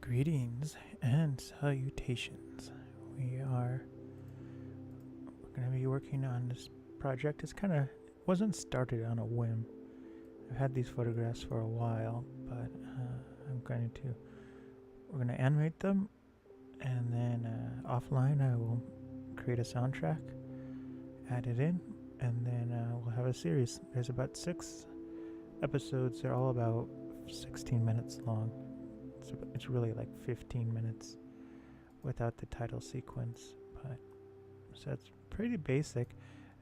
Greetings and salutations. We're going to be working on this project. Wasn't started on a whim. I've had these photographs for a while, but we're going to animate them, and then offline I will create a soundtrack, add it in, and then we'll have a series. There's about 6 episodes. They're all about 16 minutes long. It's really like 15 minutes without the title sequence, but so it's pretty basic.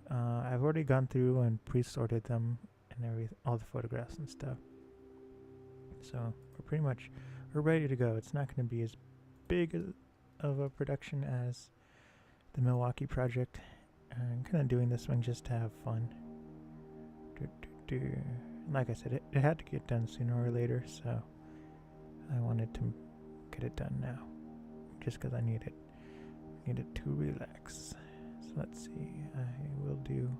I've already gone through and pre-sorted them and all the photographs and stuff. So we're ready to go. It's not going to be as big of a production as the Milwaukee project. I'm kind of doing this one just to have fun. Like I said, it had to get done sooner or later, so I wanted to get it done now, just because I needed to relax. So let's see. I will do.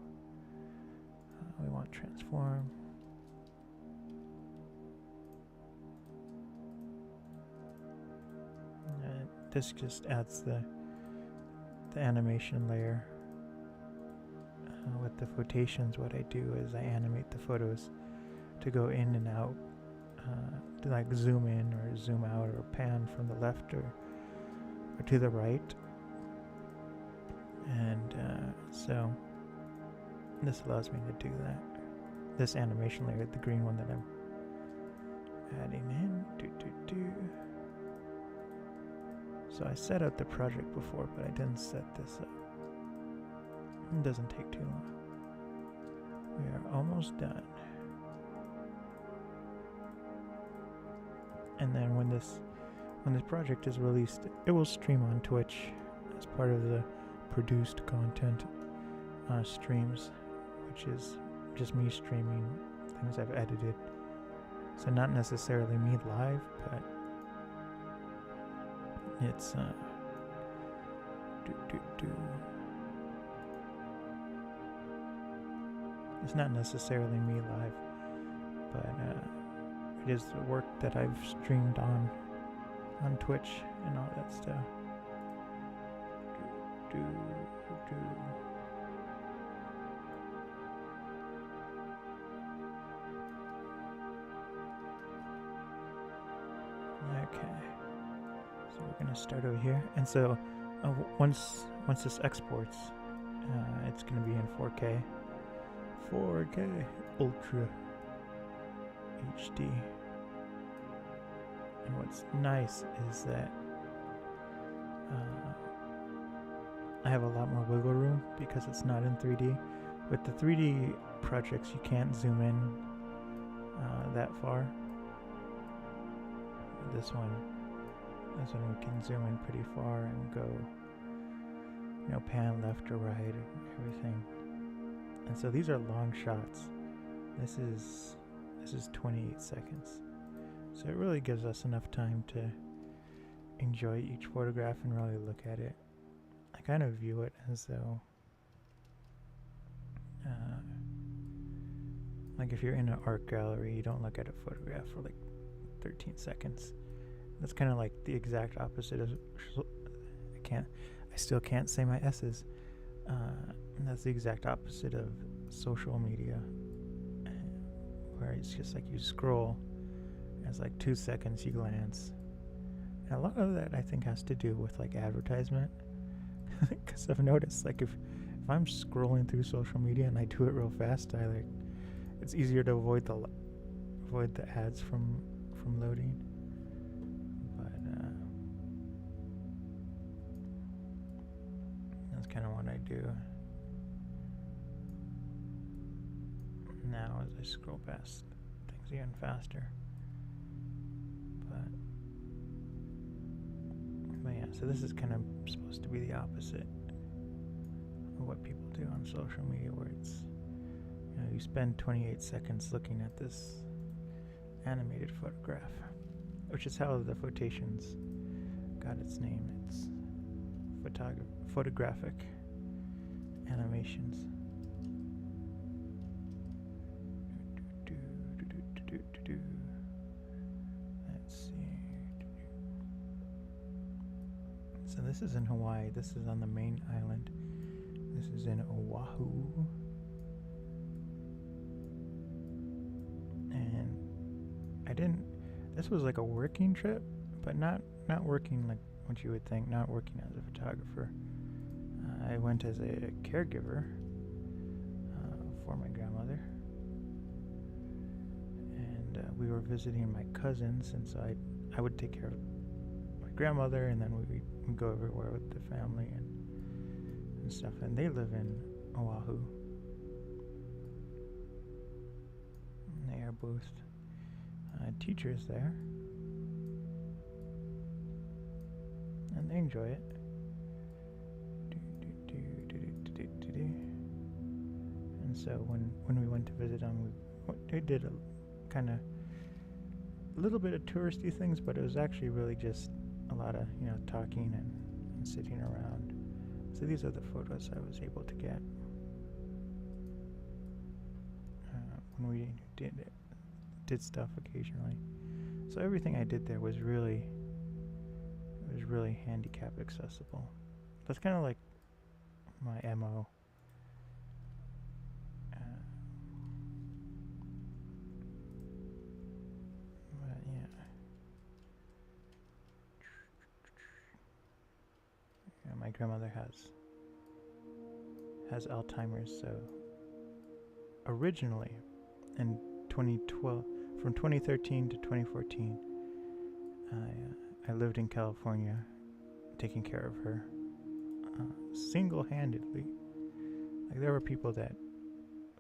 We want transform. This just adds the animation layer. With the flotations, what I do is I animate the photos to go in and out. To like zoom in or zoom out or pan from the left or to the right, and so this allows me to do that. This animation layer, the green one that I'm adding in. So I set out the project before, but I didn't set this up. It doesn't take too long. We are almost done. And then when this project is released, it will stream on Twitch as part of the produced content streams, which is just me streaming things I've edited. So not necessarily me live, but it's it's not necessarily me live, but it is the work that I've streamed on Twitch and all that stuff. Okay, so we're gonna start over here, and so once this exports, it's gonna be in 4K Ultra HD. And what's nice is that I have a lot more wiggle room because it's not in 3D. With the 3D projects, you can't zoom in that far. With this one we can zoom in pretty far and go, pan left or right and everything. And so these are long shots. This is 28 seconds. So it really gives us enough time to enjoy each photograph and really look at it. I kind of view it as though, like if you're in an art gallery, you don't look at a photograph for like 13 seconds. That's kind of like the exact opposite of, I still can't say my S's. And that's the exact opposite of social media, where it's just like you scroll, and it's like 2 seconds, you glance. And a lot of that I think has to do with like advertisement, because I've noticed like if I'm scrolling through social media and I do it real fast, it's easier to avoid the ads from loading. But that's kind of what I do now as I scroll past things even faster. But yeah, so this is kind of supposed to be the opposite of what people do on social media, where it's, you spend 28 seconds looking at this animated photograph, which is how the photations got its name. It's photographic animations. Let's see. this is in Hawaii. This is on the main island. This is in Oahu. And this was like a working trip, but not working like what you would think, not working as a photographer. I went as a caregiver for my grandmother. And we were visiting my cousins, and so I would take care of my grandmother, and then we would go everywhere with the family and stuff. And they live in Oahu. And they are both teachers there, and they enjoy it. And so when we went to visit them, we did a little bit of touristy things, but it was actually really just a lot of talking and sitting around. So these are the photos I was able to get when we did stuff occasionally. So everything I did there was really handicap accessible. That's kind of like my MO. But yeah. My grandmother has Alzheimer's, so originally in 2012, from 2013 to 2014, I lived in California taking care of her single-handedly. Like, there were people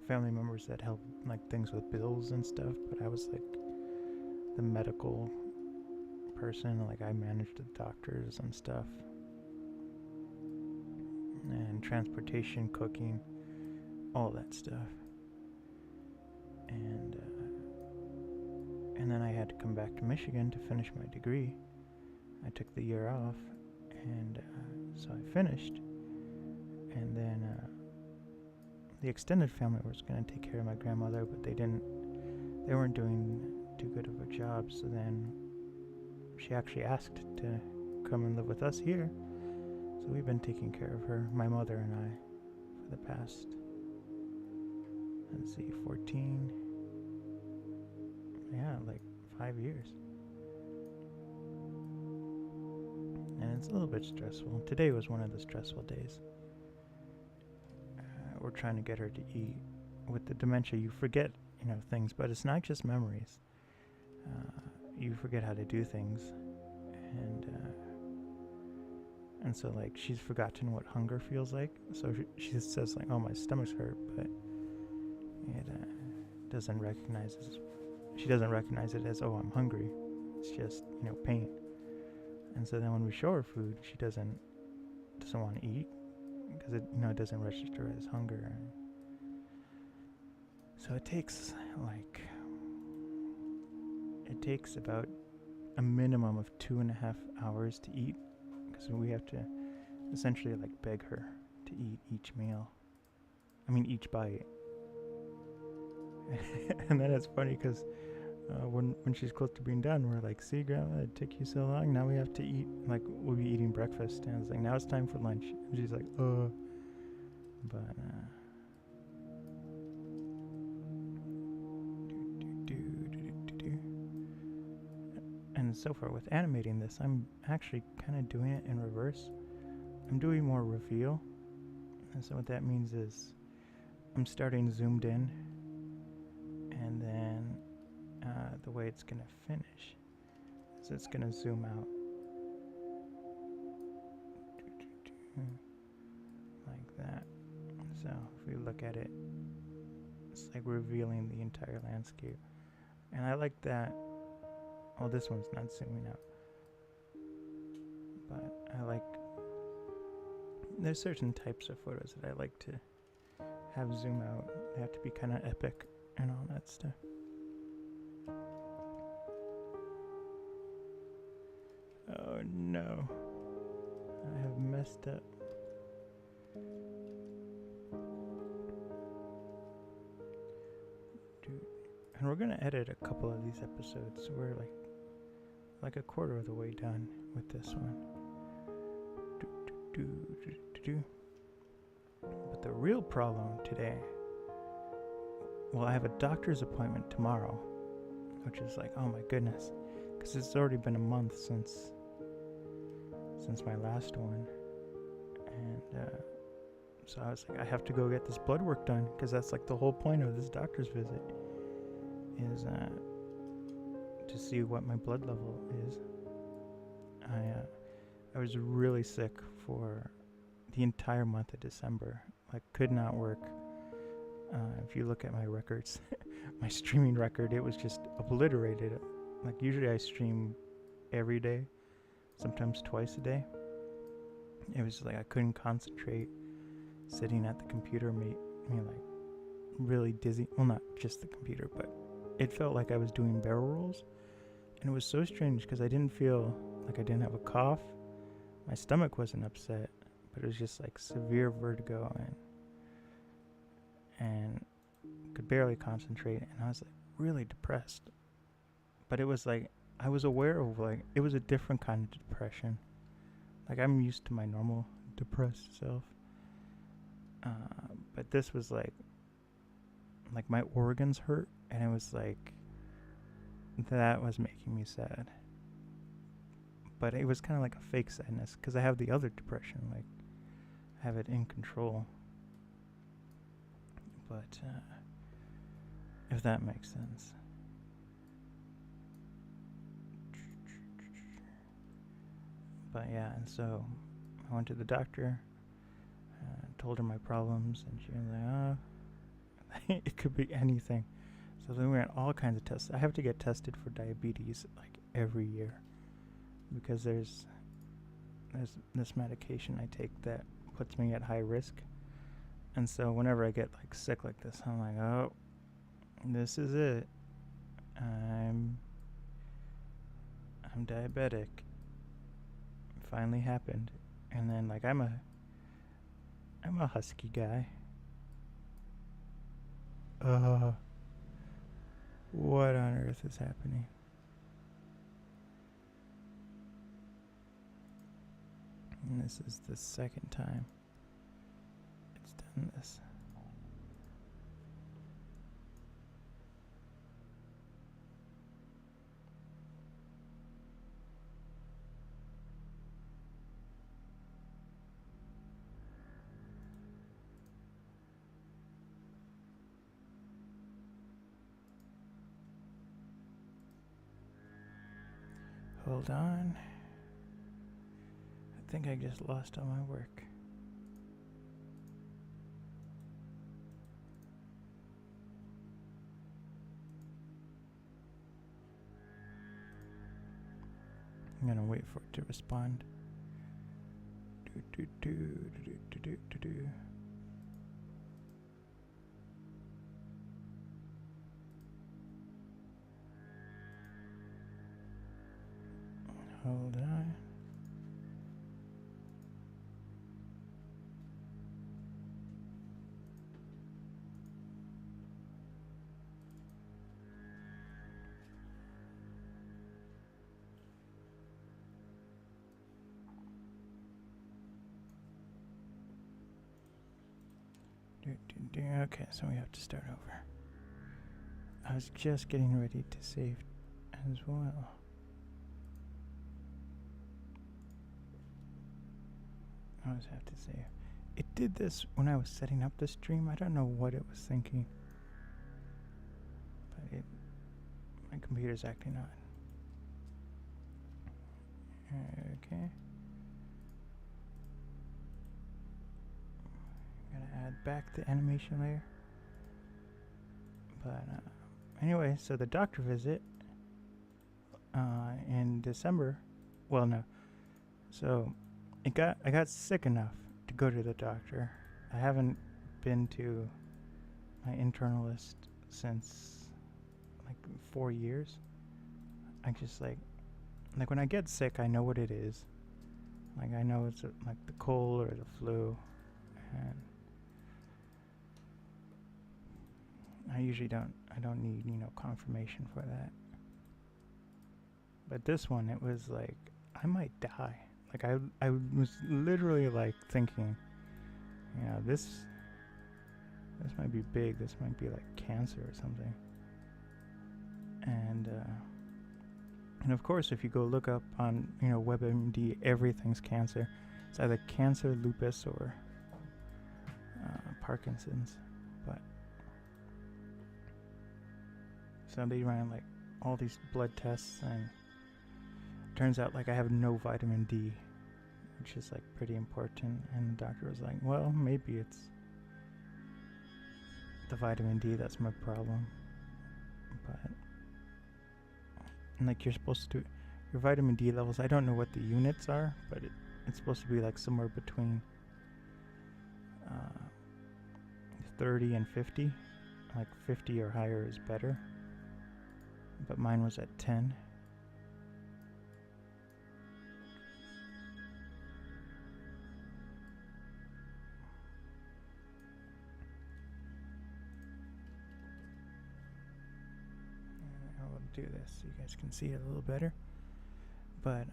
family members that helped like things with bills and stuff, but I was like the medical person. Like, I managed the doctors and stuff, and transportation, cooking, all that stuff. And then I had to come back to Michigan to finish my degree. I took the year off, and so I finished. And then the extended family was going to take care of my grandmother, but they weren't doing too good of a job. So then she actually asked to come and live with us here. So we've been taking care of her, my mother and I, for the past, 14, like 5 years. And it's a little bit stressful. Today was one of the stressful days. We're trying to get her to eat. With the dementia, you forget, things, but it's not just memories. You forget how to do things, and so like she's forgotten what hunger feels like. So she says like, "Oh, my stomach's hurt," but it doesn't recognize it. She doesn't recognize it as, "Oh, I'm hungry." It's just pain. And so then when we show her food, she doesn't want to eat because it doesn't register as hunger. So it takes about a minimum of 2.5 hours to eat, because we have to essentially like beg her to eat each bite. And then it's funny because when she's close to being done, we're like, "See, Grandma, it took you so long. Now we have to eat." Like, we'll be eating breakfast, and it's like, "Now it's time for lunch." And she's like, But and so far with animating this, I'm actually kind of doing it in reverse. I'm doing more reveal, and so what that means is I'm starting zoomed in, and then the way it's gonna finish is it's gonna zoom out like that. So if we look at it, it's like revealing the entire landscape, and I like that. Well, this one's not zooming out, but there's certain types of photos that I like to have zoom out. They have to be kind of epic and all that stuff. Oh no, I have messed up. Dude. And we're gonna edit a couple of these episodes. We're like a quarter of the way done with this one. But the real problem today, well, I have a doctor's appointment tomorrow, which is like, oh my goodness, because it's already been a month since my last one, and so I was like, I have to go get this blood work done, because that's like the whole point of this doctor's visit, is to see what my blood level is. I was really sick for the entire month of December. Like, could not work. If you look at my records, my streaming record, it was just obliterated. Like, usually I stream every day, sometimes twice a day. It was like I couldn't concentrate. Sitting at the computer made me like really dizzy. Well, not just the computer, but it felt like I was doing barrel rolls. And it was so strange because I didn't feel like I didn't have a cough. My stomach wasn't upset, but it was just like severe vertigo and could barely concentrate. And I was like really depressed. But it was like I was aware of like it was a different kind of depression. Like, I'm used to my normal depressed self. But this was like my organs hurt, and it was like that was making me sad. But it was kind of like a fake sadness, because I have the other depression, like I have it in control. But if that makes sense. But yeah, and so I went to the doctor, told her my problems, and she was like, oh, it could be anything. So then we ran all kinds of tests. I have to get tested for diabetes like every year, because there's this medication I take that puts me at high risk. And so whenever I get like sick like this, I'm like, oh, this is it. I'm diabetic. It finally happened. And then like I'm a husky guy. What on earth is happening? And this is the second time it's done this. Hold on. I think I just lost all my work. I'm gonna wait for it to respond. Hold on. Okay, so we have to start over. I was just getting ready to save as well. I always have to save. It did this when I was setting up the stream. I don't know what it was thinking, but my computer's acting odd. Okay. Gotta add back the animation layer. But anyway, so the doctor visit in December. Well, no. So I got sick enough to go to the doctor. I haven't been to my internalist since like 4 years. I just like when I get sick, I know what it is. Like, I know it's like the cold or the flu, and I usually don't need, confirmation for that. But this one, it was like, I might die. Like I was literally like thinking, you know, this might be big. This might be like cancer or something. And of course, if you go look up on, you know, WebMD, everything's cancer. It's either cancer, lupus, or Parkinson's. But so they ran like all these blood tests, and turns out like I have no vitamin D, which is like pretty important. And the doctor was like, well, maybe it's the vitamin D that's my problem. But and like you're supposed to, your vitamin D levels, I don't know what the units are, but it's supposed to be like somewhere between 30 and 50. Like 50 or higher is better, but mine was at 10. I'll do this so you guys can see it a little better. But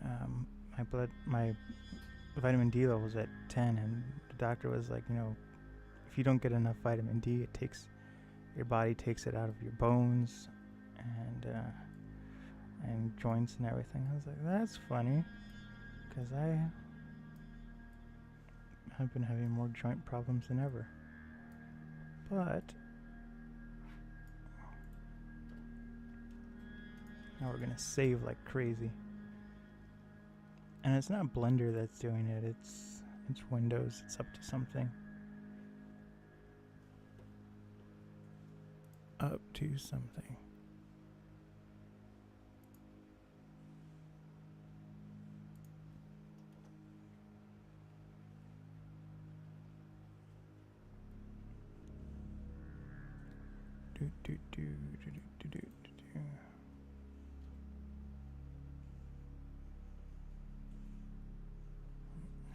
my vitamin D level was at 10, and the doctor was like, you know, if you don't get enough vitamin D, your body takes it out of your bones and joints and everything. I was like, that's funny, because I've been having more joint problems than ever. But now we're gonna save like crazy. And it's not Blender that's doing it, it's Windows. It's up to something. Up to something.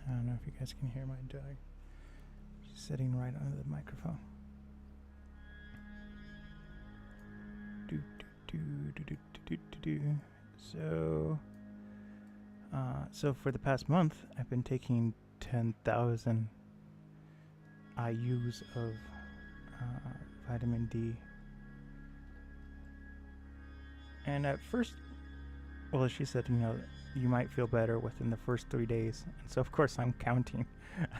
I don't know if you guys can hear my dog. She's sitting right under the microphone. So for the past month, I've been taking 10,000 IUs of vitamin D. And at first, well, she said, you know, you might feel better within the first 3 days. And so, of course, I'm counting.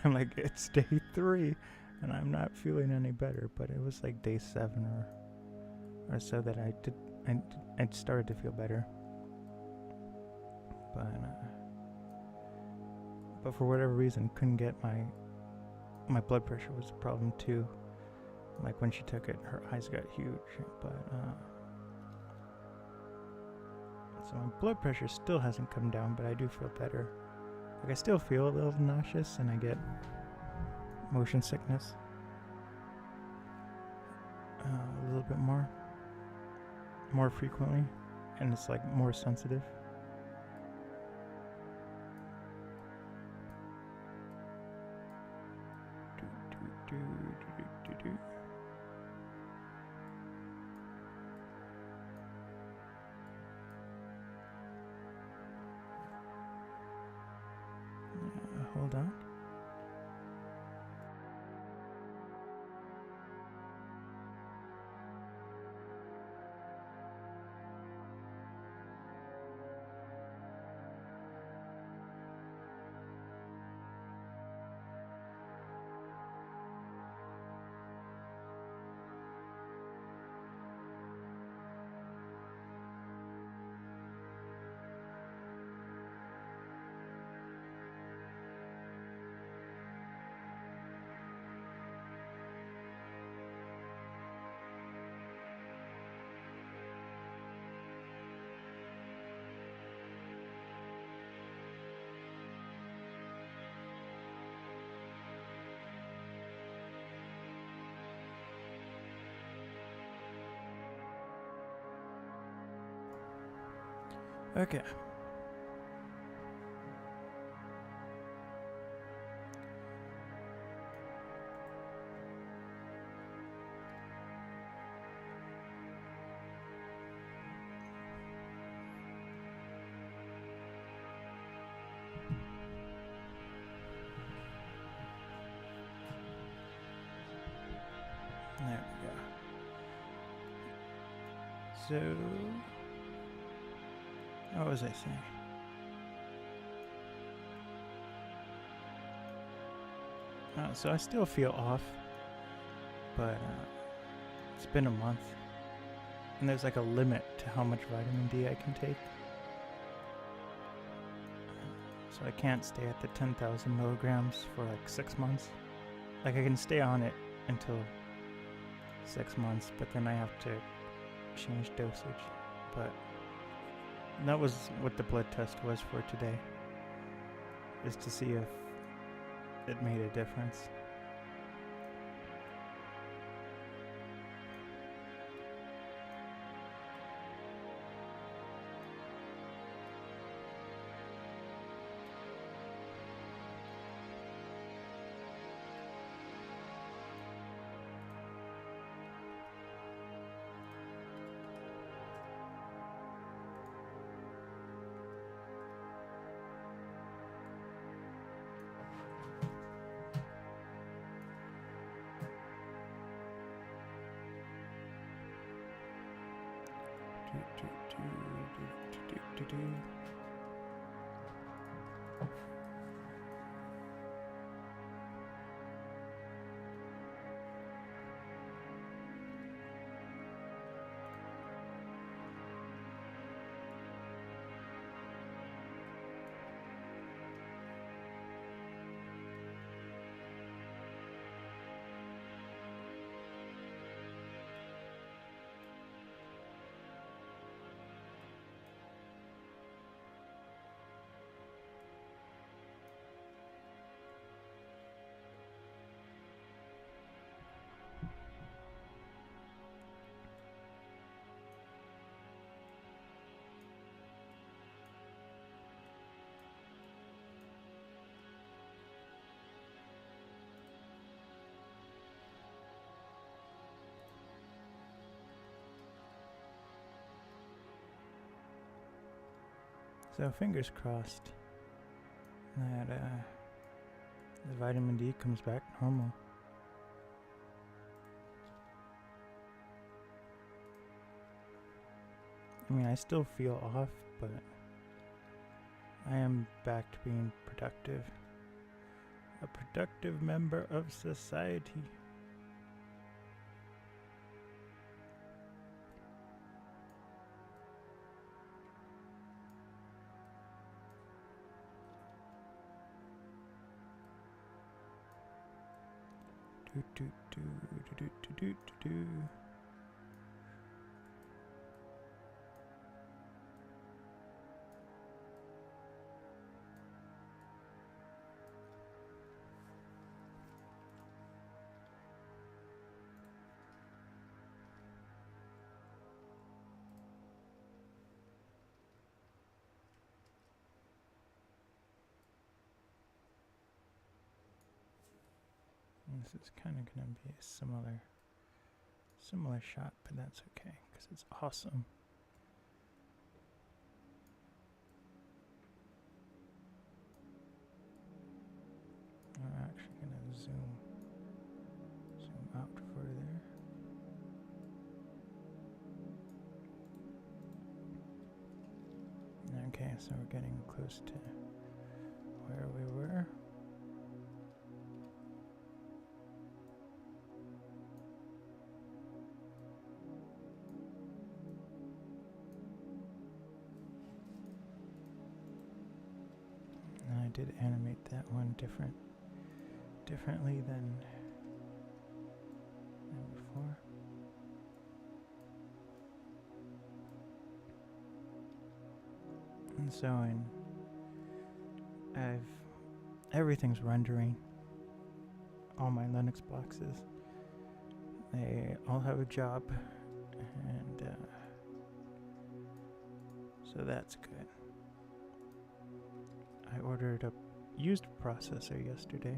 I'm like, it's day 3, and I'm not feeling any better. But it was like day 7 or so that I started to feel better. But for whatever reason, couldn't get my blood pressure was a problem too. Like when she took it, her eyes got huge. But so my blood pressure still hasn't come down, but I do feel better. Like I still feel a little nauseous, and I get motion sickness a little bit more frequently, and it's like more sensitive. Hold on. Okay. So, what was I saying? So I still feel off, but it's been a month, and there's like a limit to how much vitamin D I can take. So I can't stay at the 10,000 milligrams for like 6 months. Like I can stay on it until 6 months, but then I have to change dosage. But that was what the blood test was for today, is to see if it made a difference. So fingers crossed that the vitamin D comes back normal. I mean, I still feel off, but I am back to being productive. A productive member of society. This is kind of going to be a similar shot, but that's okay, because it's awesome. I'm actually going to zoom out further. Okay, so we're getting close to where we were. I did animate that one differently than before. And so everything's rendering. All my Linux boxes, they all have a job, and so that's good. I ordered a used processor yesterday.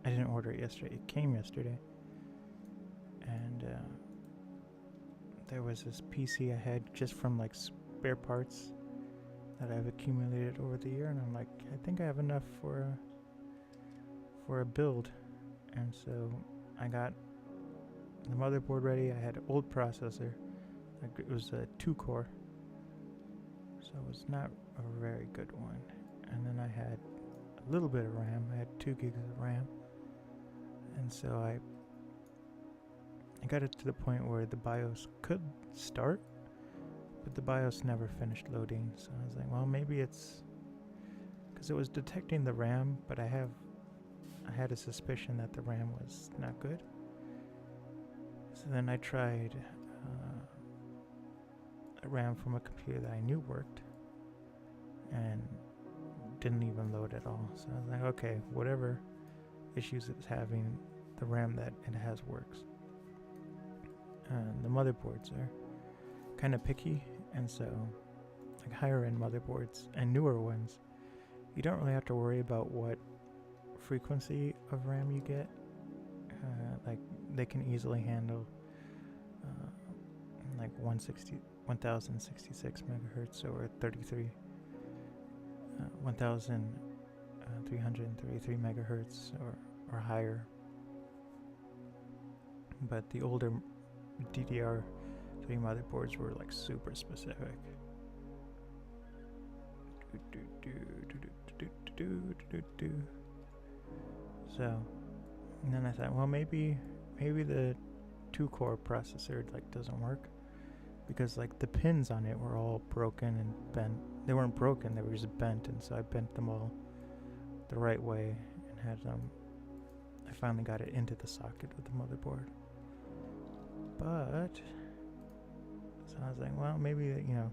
I didn't order it yesterday, it came yesterday. And there was this PC I had just from like spare parts that I've accumulated over the year, and I'm like, I think I have enough for a build. And so I got the motherboard ready. I had an old processor, It was a 2-core, so it was not a very good one. And then I had a little bit of RAM. I had 2 gigs of RAM, and so I got it to the point where the BIOS could start, but the BIOS never finished loading. So I was like, well, maybe it's because it was detecting the RAM, but I had a suspicion that the RAM was not good. So then I tried a RAM from a computer that I knew worked, and didn't even load at all. So I was like, okay, whatever issues it's having, the RAM that it has works. And the motherboards are kind of picky, and so like higher end motherboards and newer ones, you don't really have to worry about what frequency of RAM you get. Like they can easily handle like 1066 megahertz or 1333 megahertz or higher. But the older DDR3 motherboards were like super specific. So, and then I thought, well, maybe the 2-core processor like doesn't work, because like the pins on it were all broken and bent. They weren't broken, they were just bent, and so I bent them all the right way and had them. I finally got it into the socket with the motherboard. But so I was like, well, maybe the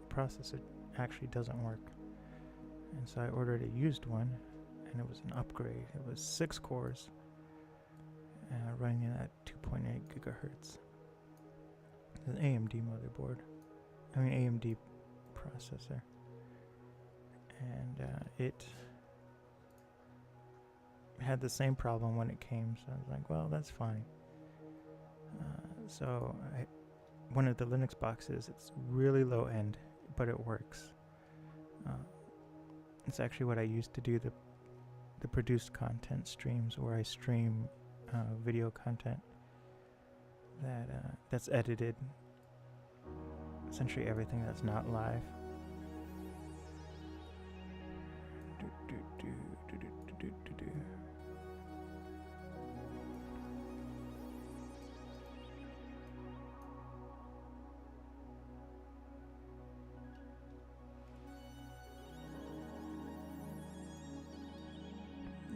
processor actually doesn't work, and so I ordered a used one, and it was an upgrade. It was 6 cores, running at 2.8 gigahertz. It's an AMD motherboard. I mean AMD processor, and it had the same problem when it came. So I was like, well, that's fine. So one of the Linux boxes, it's really low end, but it works. It's actually what I used to do the produced content streams, where I stream video content that's edited, essentially everything that's not live.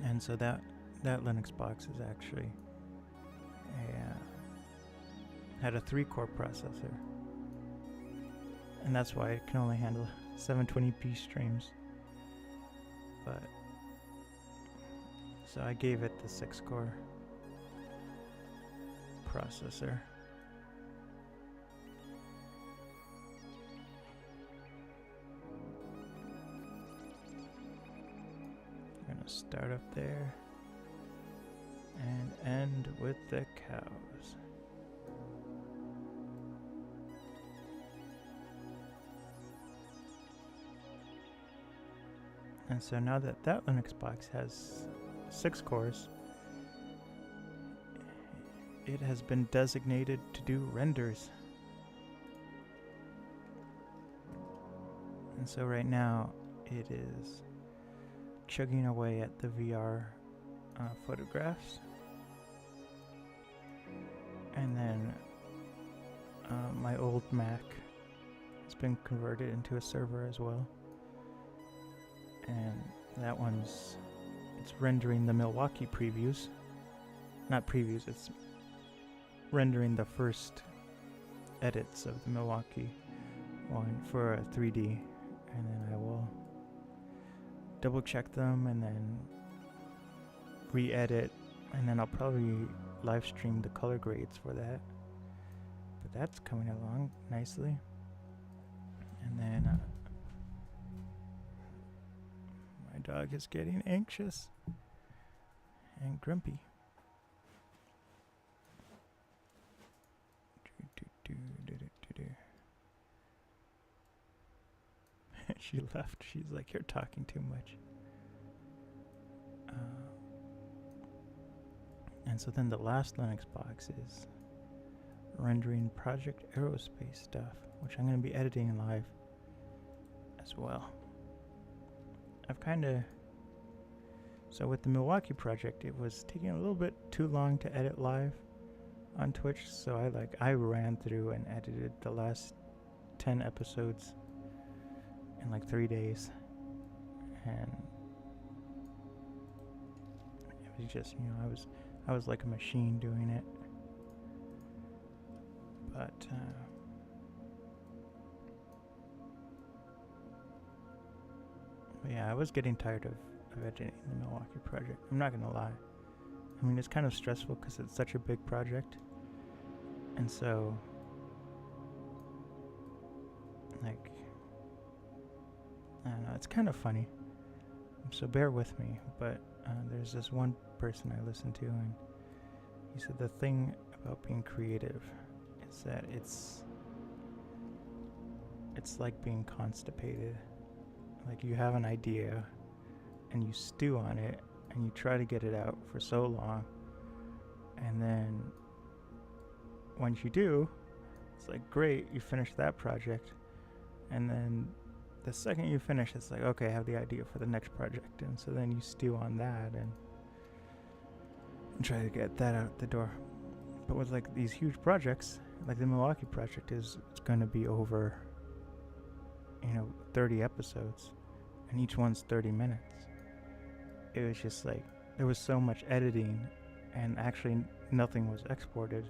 And so that Linux box is actually had a 3-core processor, and that's why it can only handle 720p streams. But so I gave it the 6-core processor. Start up there and end with the cows. And so now that Linux box has 6 cores, it has been designated to do renders. And so right now it is chugging away at the VR photographs, and then my old Mac has been converted into a server as well, and that it's rendering the Milwaukee previews, not previews, it's rendering the first edits of the Milwaukee one for a 3D, and then I will double check them and then re-edit, and then I'll probably live stream the color grades for that. But that's coming along nicely. And then my dog is getting anxious and grumpy. She left. She's like, you're talking too much. And so then the last Linux box is rendering Project Aerospace stuff, which I'm going to be editing live as well. I've kind of... So with the Milwaukee project, it was taking a little bit too long to edit live on Twitch, so I ran through and edited the last 10 episodes in like 3 days, and it was just, I was like a machine doing it. But yeah, I was getting tired of editing the Milwaukee project. I'm not gonna lie. I mean, it's kind of stressful because it's such a big project, and so like, I don't know, it's kind of funny. So bear with me. But there's this one person I listened to, and he said the thing about being creative is that it's like being constipated. Like, you have an idea and you stew on it and you try to get it out for so long, and then once you do, it's like, great, you finished that project, and then the second you finish, it's like, okay, I have the idea for the next project, and so then you stew on that and try to get that out the door. But with like these huge projects, like the Milwaukee project it's going to be over 30 episodes, and each one's 30 minutes. It was just like, there was so much editing, and actually nothing was exported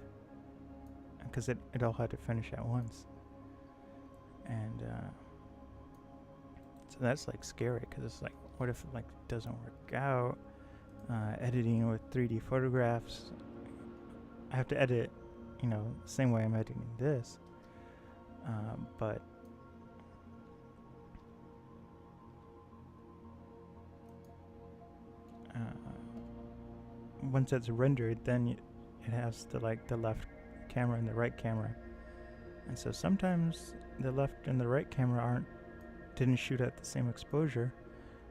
because it all had to finish at once. And so that's like scary, because it's like, what if it like doesn't work out? Editing with 3D photographs, I have to edit the same way I'm editing this, but once it's rendered, then it has the left camera and the right camera, and so sometimes the left and the right camera didn't shoot at the same exposure,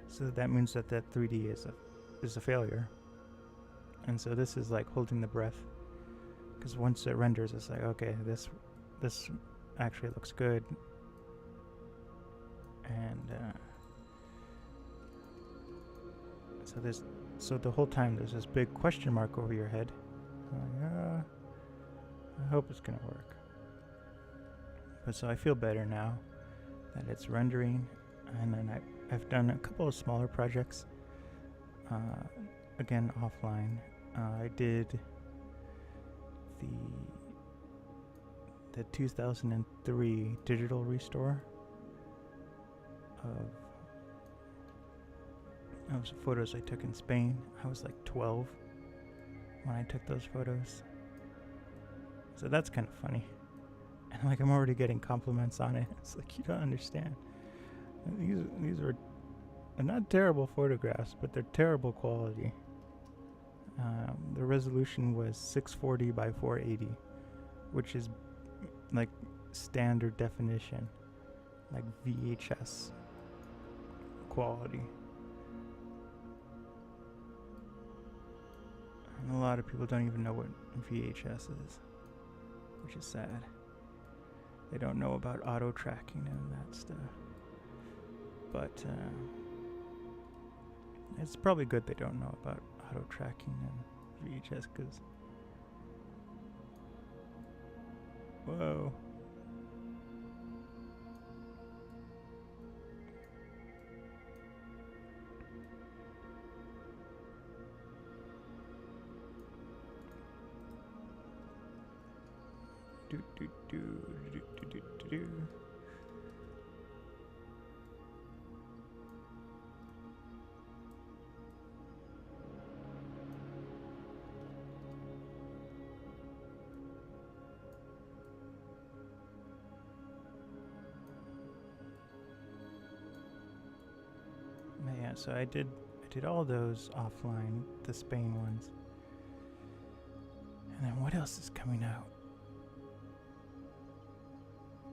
so that means that 3D is a failure. And so this is like holding the breath, because once it renders, it's like, okay, this actually looks good, and so the whole time there's this big question mark over your head. I'm like, I hope it's gonna work. But so I feel better now that it's rendering, and then I've done a couple of smaller projects, again offline. I did the 2003 digital restore of photos I took in Spain. I was like 12 when I took those photos, so that's kind of funny. And like, I'm already getting compliments on it. It's like, you don't understand. These are not terrible photographs, but they're terrible quality. The resolution was 640 by 480, which is like standard definition, like VHS quality. And a lot of people don't even know what VHS is, which is sad. They don't know about auto tracking and that stuff. But it's probably good they don't know about auto tracking and VHS, because whoa. Do do do do do do do do. Yeah, so I did all those offline, the Spain ones. And then what else is coming out?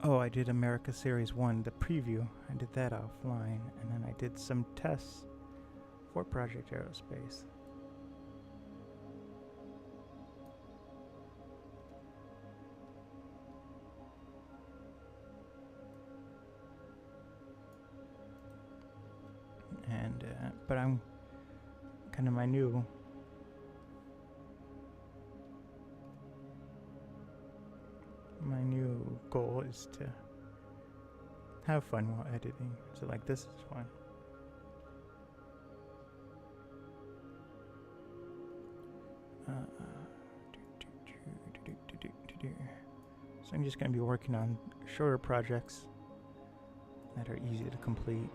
Oh, I did America Series 1, the preview. I did that offline, and then I did some tests for Project Aerospace. and but I'm kind of my new goal is to have fun while editing. So like this is fun. So I'm just going to be working on shorter projects that are easy to complete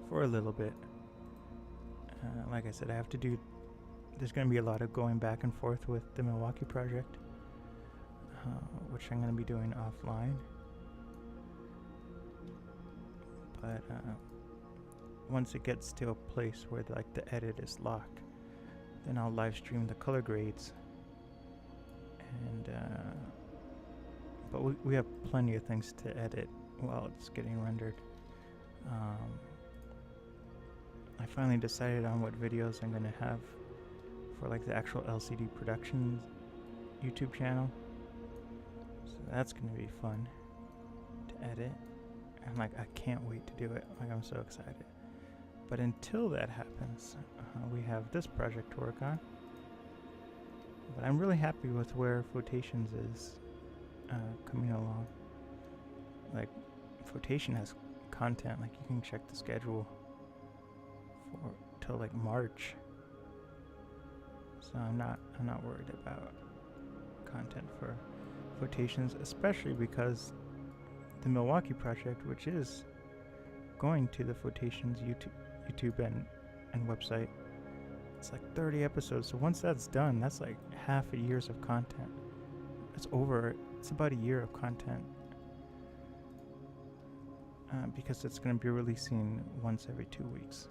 for a little bit. Like I said, I have to do, there's going to be a lot of going back and forth with the Milwaukee project, which I'm going to be doing offline. But once it gets to a place where like the edit is locked, then I'll live stream the color grades. And but we have plenty of things to edit while it's getting rendered. I finally decided on what videos I'm going to have for like the actual LCD Productions YouTube channel. So that's going to be fun to edit. And like I can't wait to do it. Like I'm so excited. But until that happens, we have this project to work on. But I'm really happy with where Flotations is coming along. Like Flotation has content, like you can check the schedule for till like March. So I'm not worried about content for Flotations, especially because the Milwaukee project, which is going to the Flotations YouTube and website, it's like 30 episodes. So once that's done, that's like half a year's of content. It's about a year of content. Because it's going to be releasing once every 2 weeks.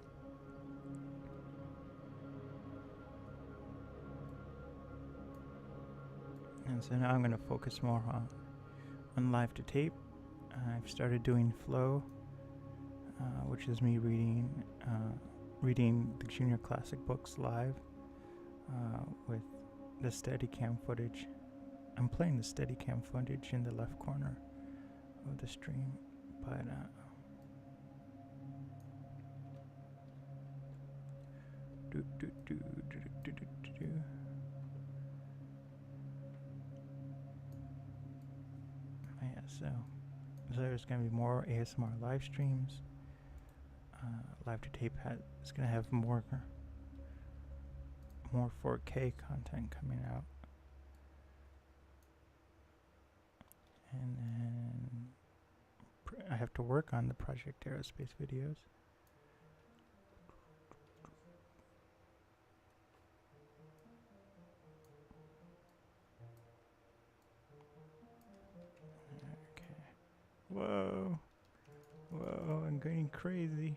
And so now I'm going to focus more on live to tape. I've started doing Flow, which is me reading the junior classic books live with the Steadicam footage. I'm playing the Steadicam footage in the left corner of the stream, but yeah, so there's gonna be more ASMR live streams. Live to tape is gonna have more 4K content coming out, and then I have to work on the Project Aerospace videos. Okay. Whoa, I'm getting crazy.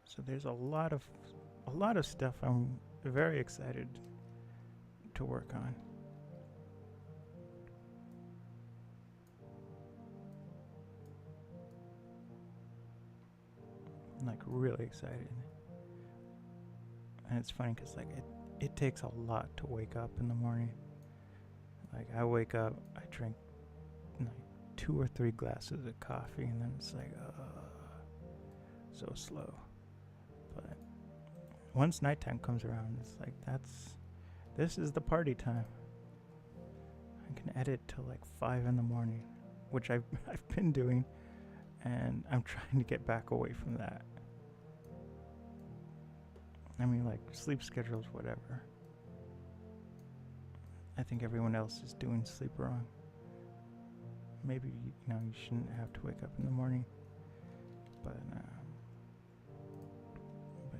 So there's a lot of stuff I'm very excited to work on. I'm like really excited. And it's funny because like it takes a lot to wake up in the morning. Like I wake up, I drink like 2 or 3 glasses of coffee, and then it's like so slow. But once nighttime comes around, it's like this is the party time. I can edit till like 5 in the morning, which I've been doing, and I'm trying to get back away from that. I mean, like sleep schedules, whatever. I think everyone else is doing sleep wrong. Maybe you shouldn't have to wake up in the morning, but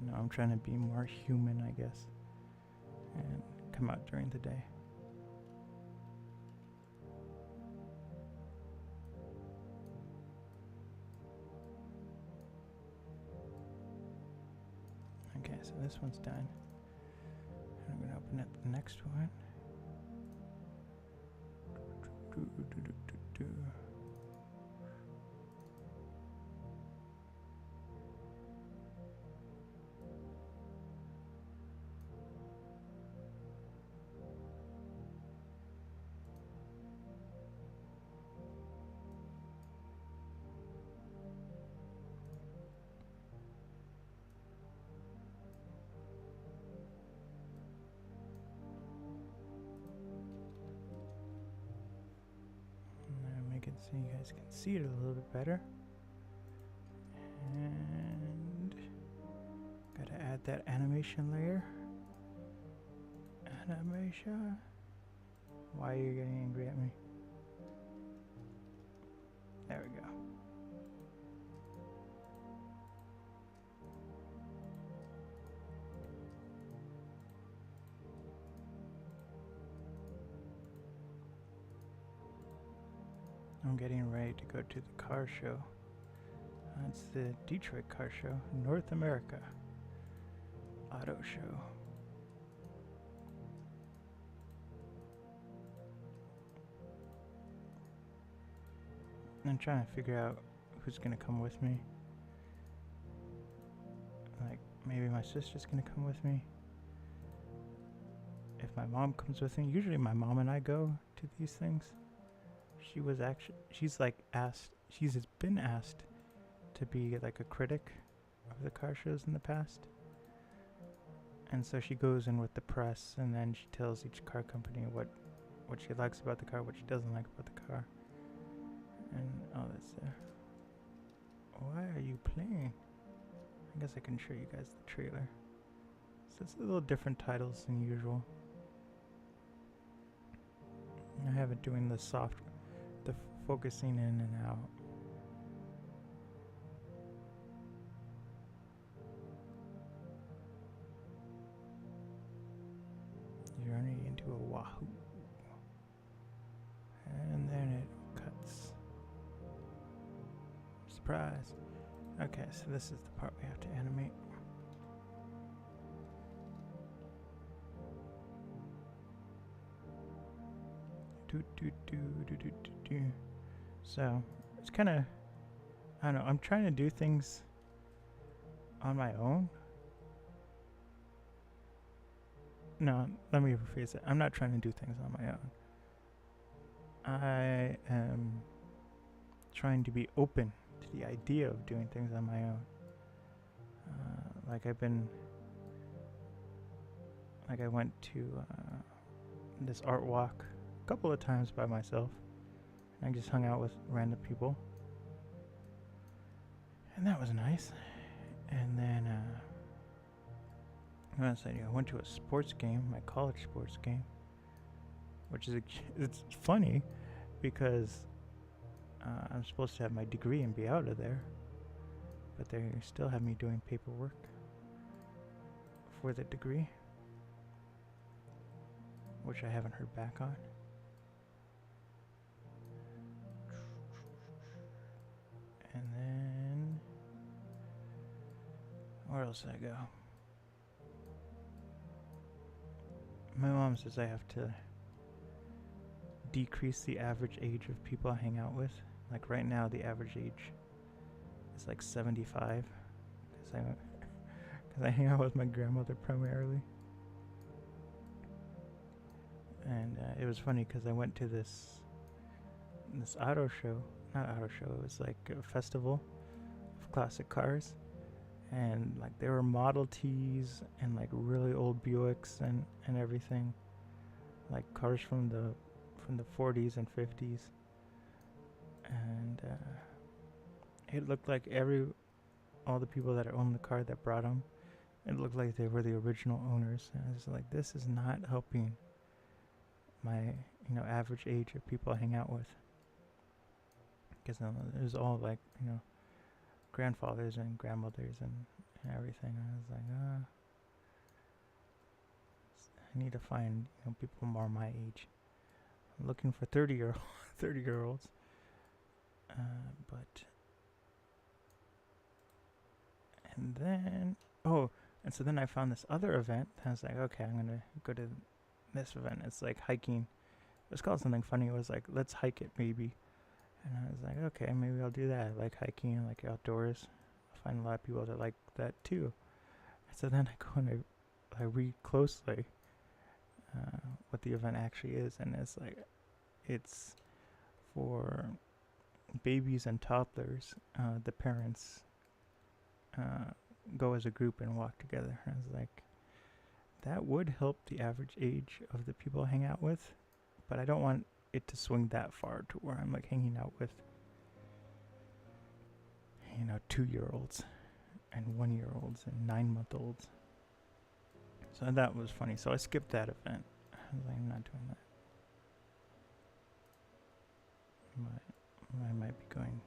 no, I'm trying to be more human, I guess, and come out during the day. Okay, so this one's done, and I'm gonna open up the next one. so you guys can see it a little bit better. And gotta add that animation layer. Animation. Why are you getting angry at me? There we go. I'm getting ready to go to the car show. It's the Detroit Car Show, North America Auto Show. I'm trying to figure out who's gonna come with me. Like, maybe my sister's gonna come with me. If my mom comes with me, usually my mom and I go to these things. She's been asked to be like a critic of the car shows in the past. And so she goes in with the press, and then she tells each car company what she likes about the car, what she doesn't like about the car. And all that's there. Why are you playing? I guess I can show you guys the trailer. So it's a little different titles than usual. I have it doing the focusing in and out. Journey into Oahu. And then it cuts. Surprise. Okay, so this is the part we have to animate. So it's kind of, I don't know, I'm trying to do things on my own. No, let me rephrase it. I'm not trying to do things on my own. I am trying to be open to the idea of doing things on my own. I went to this art walk a couple of times by myself. I just hung out with random people. And that was nice. And then, I went to a sports game, my college sports game. Which is, it's funny because I'm supposed to have my degree and be out of there. But they still have me doing paperwork for the degree, which I haven't heard back on. And then, where else did I go? My mom says I have to decrease the average age of people I hang out with. Like right now, the average age is like 75, because I hang out with my grandmother primarily. And it was funny because I went to this auto show. Not auto show, it was like a festival of classic cars. And like there were Model Ts and like really old Buicks and everything. Like cars from the 40s and 50s. And it looked like all the people that owned the car that brought them, it looked like they were the original owners. And I was like, this is not helping my average age of people I hang out with, because it was all like grandfathers and grandmothers and everything. I was like, I need to find people more my age. I'm looking for 30-year-olds. And so then I found this other event. I was like, okay, I'm gonna go to this event. It's like hiking. It was called something funny. It was like, let's hike it maybe. And I was like, okay, maybe I'll do that. I like hiking, I like outdoors. I find a lot of people that like that too. And so then I go and I read closely what the event actually is, and it's like, it's for babies and toddlers. The parents go as a group and walk together. And I was like, that would help the average age of the people I hang out with, but I don't want it to swing that far to where I'm like hanging out with, 2-year-olds and 1-year-olds and 9-month-olds. So that was funny. So I skipped that event. I was like, I'm not doing that. I might be going.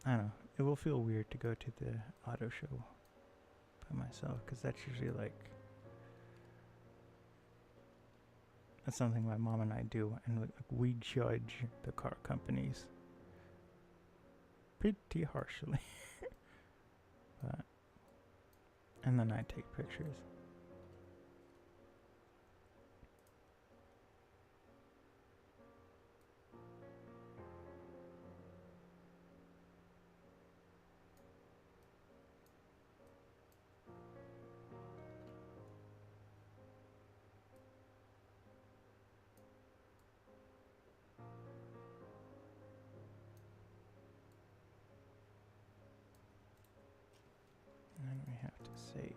I don't know. It will feel weird to go to the auto show by myself, because that's usually like, that's something my mom and I do, and like, we judge the car companies pretty harshly. And then I take pictures. And we have to save.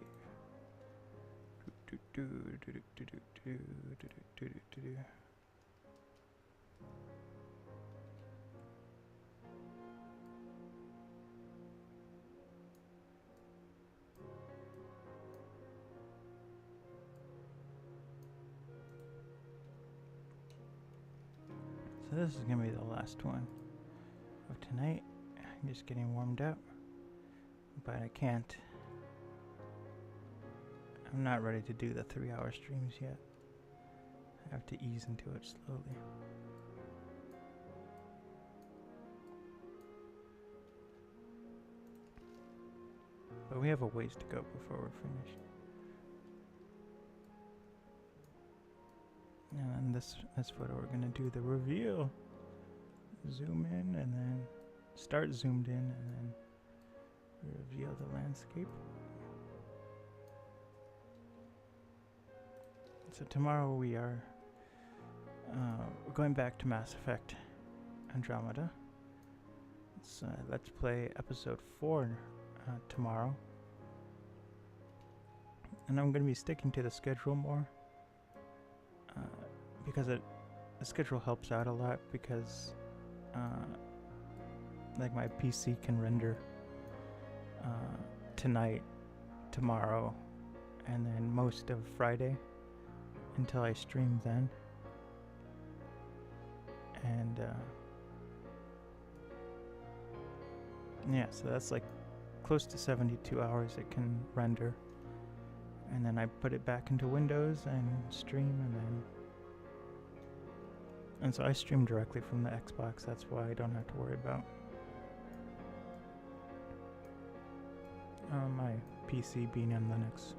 So this is gonna be the last one of tonight. I'm just getting warmed up, but I can't. I'm not ready to do the 3-hour streams yet. I have to ease into it slowly. But we have a ways to go before we're finished. And then this photo, we're gonna do the reveal. Zoom in and then start zoomed in and then reveal the landscape. So tomorrow we are going back to Mass Effect Andromeda. Let's play episode 4 tomorrow. And I'm going to be sticking to the schedule more because the schedule helps out a lot, because like my PC can render tonight, tomorrow, and then most of Friday until I stream then. And yeah, so that's like close to 72 hours it can render. And then I put it back into Windows and stream, and so I stream directly from the Xbox. That's why I don't have to worry about my PC being in Linux.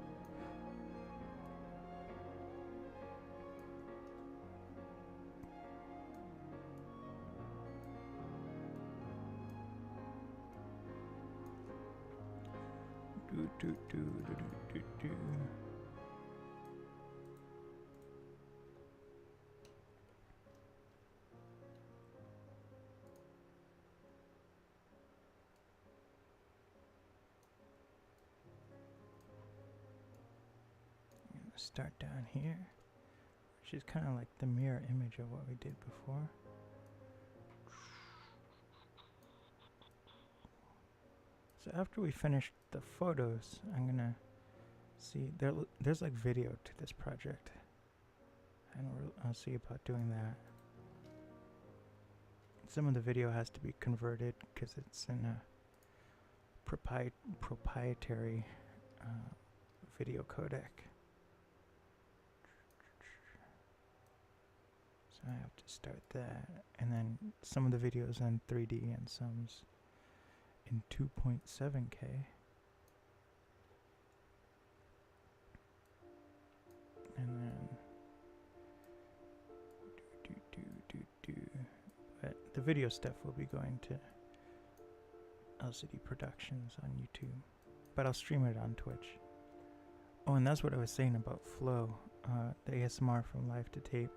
Start down here, which is kind of like the mirror image of what we did before. So after we finish the photos, I'm gonna see there's like video to this project, and I'll see about doing that. Some of the video has to be converted because it's in a proprietary video codec. So I have to start that, and then some of the videos in 3D and some's in 2.7K. And then but the video stuff will be going to LCD Productions on YouTube, but I'll stream it on Twitch. Oh, and that's what I was saying about Flow, the ASMR from Live to Tape.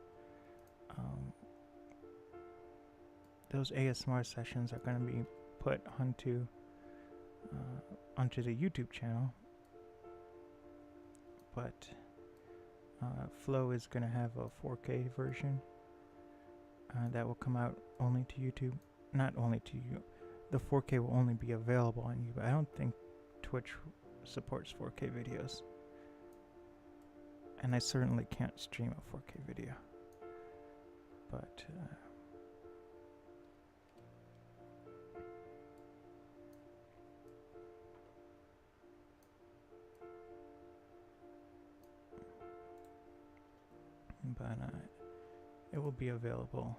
Those ASMR sessions are going to be put onto the YouTube channel, but Flow is going to have a 4K version that will come out only to YouTube. Not only to you. The 4K will only be available on YouTube. I don't think Twitch supports 4K videos. And I certainly can't stream a 4K video. But it will be available.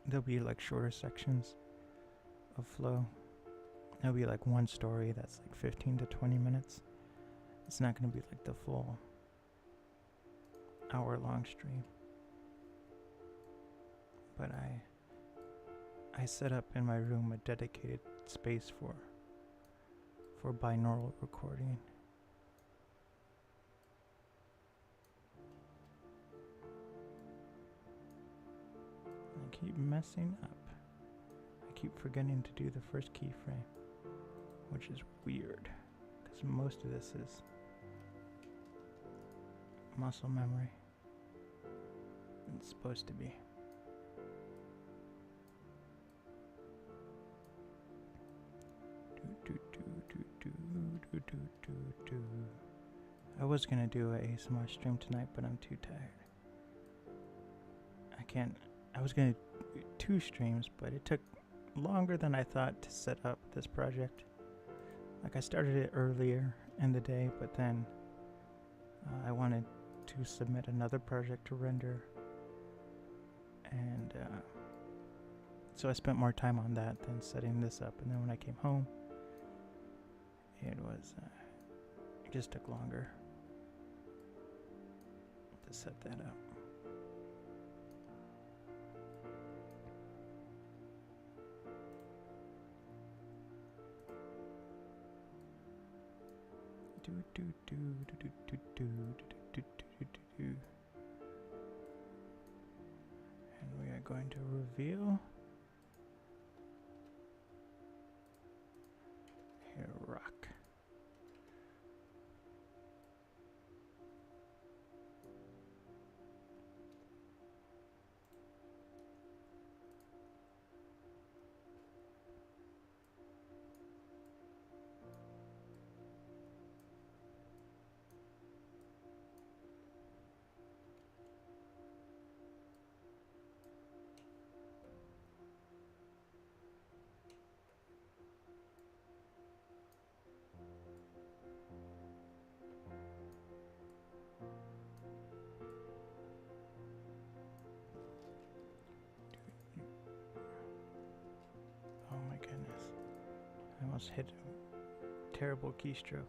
There'll be like shorter sections of Flow. There'll be like one story that's like 15 to 20 minutes. It's not going to be like the full hour-long stream. But I set up in my room a dedicated space for binaural recording. I keep messing up. I keep forgetting to do the first keyframe, which is weird, because most of this is muscle memory. It's supposed to be. I was gonna do an ASMR stream tonight, but I'm too tired. I was gonna do 2 streams, but it took longer than I thought to set up this project. Like, I started it earlier in the day, but then I wanted to submit another project to render, and so I spent more time on that than setting this up. And then when I came home, it just took longer to set that up. And we are going to reveal hair rock. Oh my goodness. I almost hit a terrible keystroke.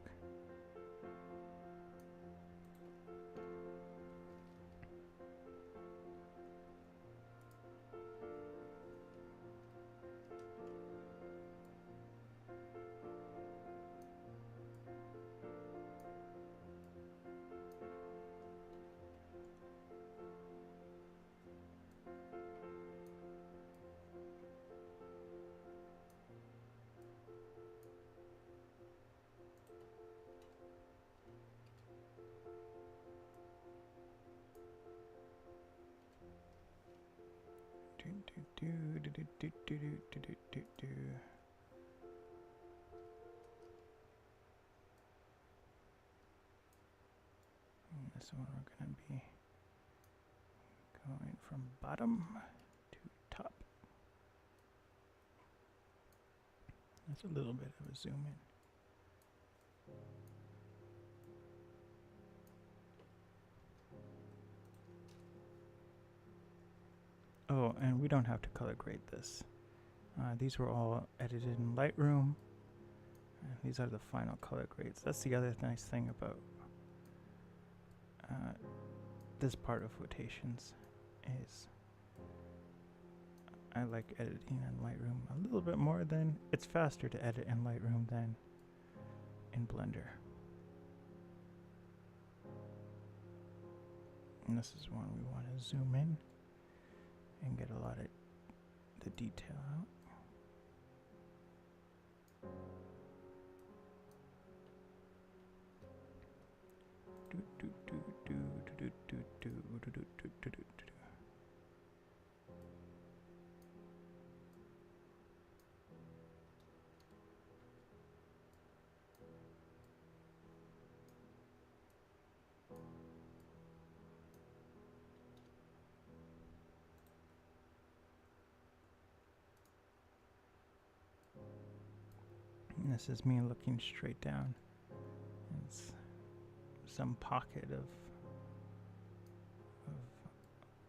This one we're going to be going from bottom to top. That's a little bit of a zoom in. Oh, and we don't have to color grade this. These were all edited in Lightroom. And these are the final color grades. That's the other nice thing about this part of Quotations is I like editing in Lightroom a little bit more than, it's faster to edit in Lightroom than in Blender. And this is one we want to zoom in and get a lot of the detail out. This is me looking straight down. It's some pocket of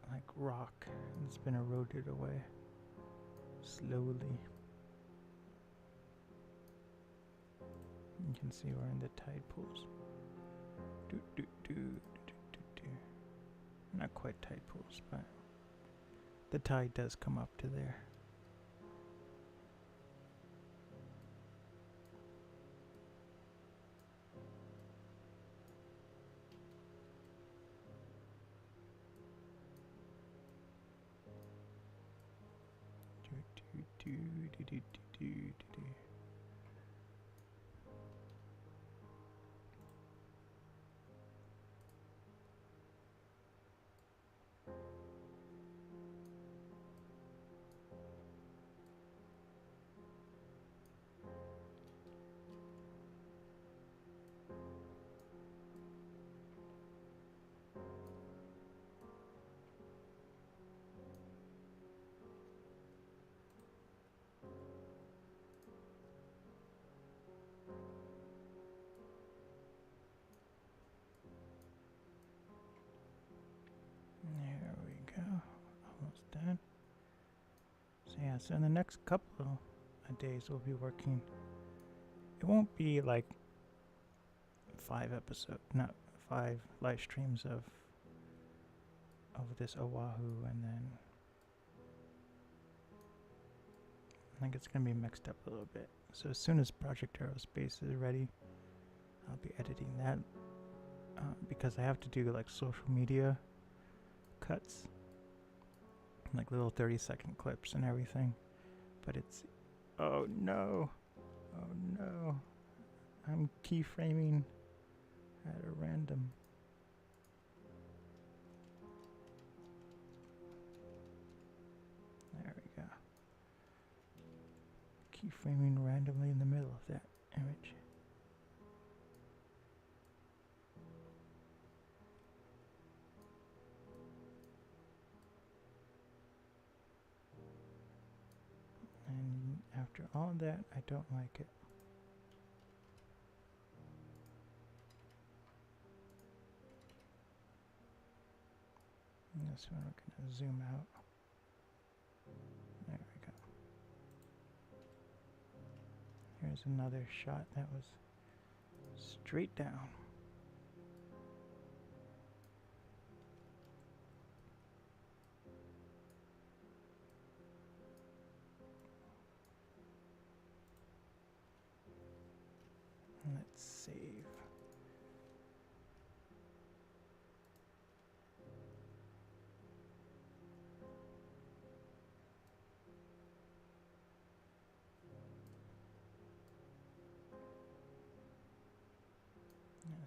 like rock. It's been eroded away slowly. You can see we're in the tide pools. Not quite tide pools, but the tide does come up to there. There we go. Almost done. So yeah, so in the next couple of days we'll be working. It won't be like 5 live streams of this Oahu, and then I think it's gonna be mixed up a little bit. So as soon as Project Aerospace is ready, I'll be editing that because I have to do like social media cuts, like little 30-second clips and everything. But it's, oh no, I'm keyframing at a random. There we go. Keyframing randomly in the middle of that image. And after all that, I don't like it. And this one we're going to zoom out. There we go. Here's another shot that was straight down. Let's save.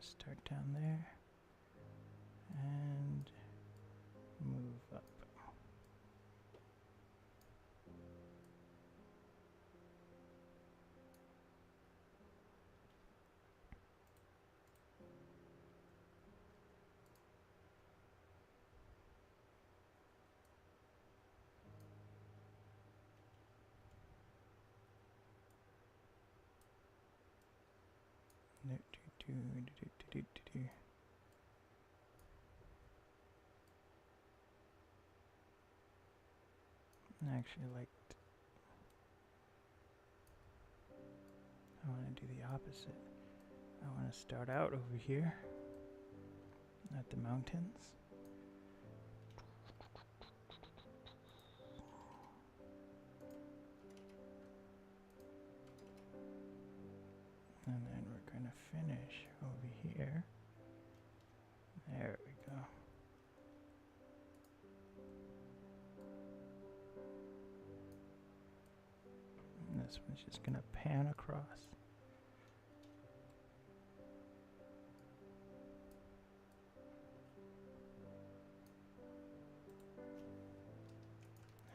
Start down there and move up. I actually I want to do the opposite. I want to start out over here at the mountains. And then we're going to finish over here. There we go. And this one's just going to pan across.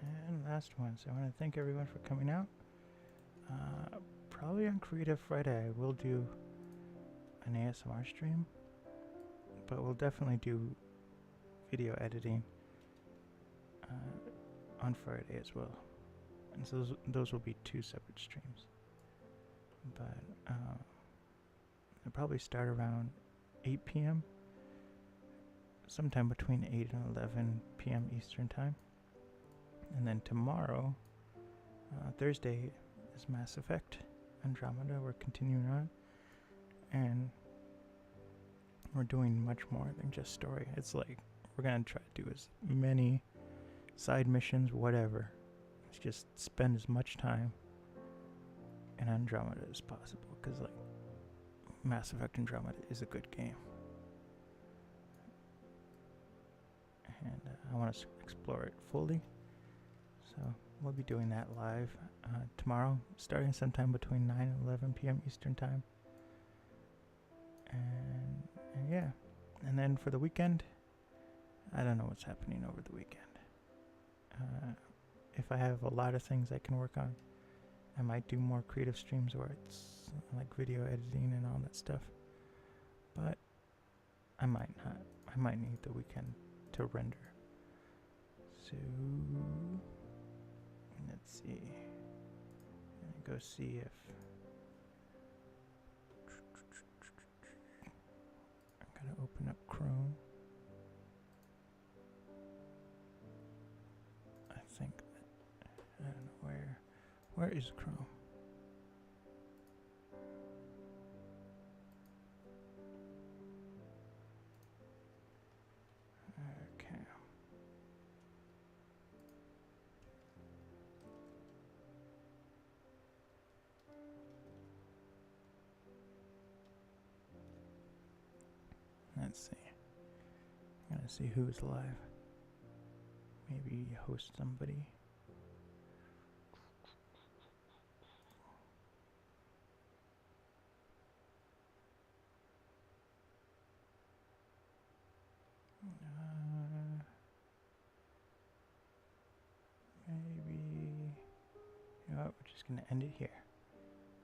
And last one. So I want to thank everyone for coming out. Probably on Creative Friday I will do an ASMR stream, but we'll definitely do video editing on Friday as well. And so those will be 2 separate streams. but I'll probably start around 8 p.m. sometime between 8 and 11 p.m. Eastern time. And then tomorrow, Thursday, is Mass Effect Andromeda. We're continuing on, and we're doing much more than just story. It's like we're gonna try to do as many side missions, whatever. Let's just spend as much time in Andromeda as possible, because like Mass Effect Andromeda is a good game, and I want to explore it fully. So we'll be doing that live tomorrow, starting sometime between 9 and 11 p.m. Eastern time. And yeah, and then for the weekend, I don't know what's happening over the weekend. If I have a lot of things I can work on, I might do more creative streams where it's like video editing and all that stuff. But I might not. I might need the weekend to render. So let's see. Go see if I'm gonna open up Chrome. I think I don't know where is Chrome? Okay. Let's see. I'm gonna see who's live. Maybe host somebody. Maybe, you know what, we're just gonna end it here,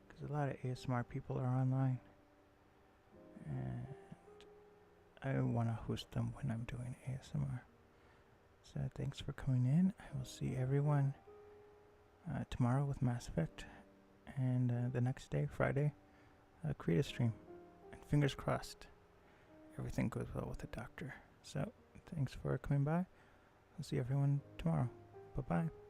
because a lot of ASMR people are online, and I want to host them when I'm doing ASMR. So thanks for coming in. I will see everyone tomorrow with Mass Effect, and the next day, Friday, create a stream. And fingers crossed, everything goes well with the doctor. So thanks for coming by. I'll see everyone tomorrow. Bye-bye.